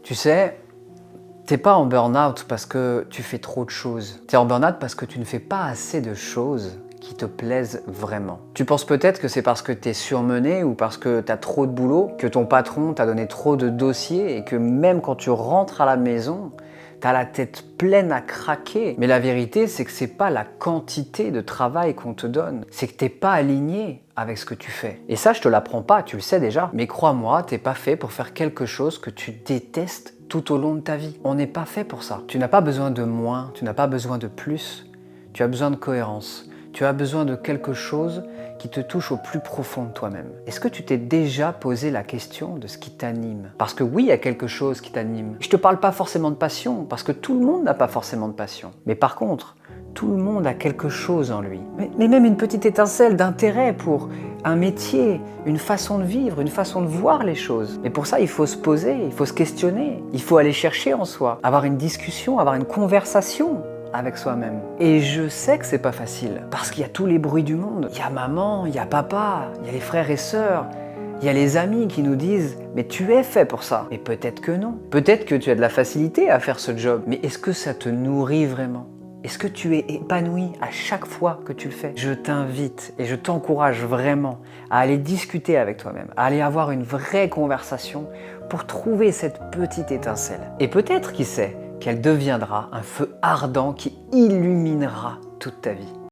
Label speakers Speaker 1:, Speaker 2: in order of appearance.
Speaker 1: Tu sais, t'es pas en burn-out parce que tu fais trop de choses. T'es en burn-out parce que tu ne fais pas assez de choses qui te plaisent vraiment. Tu penses peut-être que c'est parce que t'es surmené ou parce que t'as trop de boulot, que ton patron t'a donné trop de dossiers et que même quand tu rentres à la maison, t'as la tête pleine à craquer. Mais la vérité, c'est que c'est pas la quantité de travail qu'on te donne, c'est que t'es pas aligné avec ce que tu fais. Et ça, je te l'apprends pas, tu le sais déjà. Mais crois-moi, t'es pas fait pour faire quelque chose que tu détestes tout au long de ta vie. On n'est pas fait pour ça. Tu n'as pas besoin de moins, tu n'as pas besoin de plus, tu as besoin de cohérence. Tu as besoin de quelque chose qui te touche au plus profond de toi-même. Est-ce que tu t'es déjà posé la question de ce qui t'anime? Parce que oui, il y a quelque chose qui t'anime. Je te parle pas forcément de passion, parce que tout le monde n'a pas forcément de passion. Mais par contre, tout le monde a quelque chose en lui. Mais même une petite étincelle d'intérêt pour un métier, une façon de vivre, une façon de voir les choses. Mais pour ça, il faut se poser, il faut se questionner, il faut aller chercher en soi, avoir une discussion, avoir une conversation avec soi-même. Et je sais que c'est pas facile, parce qu'il y a tous les bruits du monde. Il y a maman, il y a papa, il y a les frères et sœurs, il y a les amis qui nous disent « mais tu es fait pour ça ». Mais peut-être que non. Peut-être que tu as de la facilité à faire ce job, mais est-ce que ça te nourrit vraiment ? Est-ce que tu es épanoui à chaque fois que tu le fais? Je t'invite et je t'encourage vraiment à aller discuter avec toi-même, à aller avoir une vraie conversation pour trouver cette petite étincelle. Et peut-être, qui sait, qu'elle deviendra un feu ardent qui illuminera toute ta vie.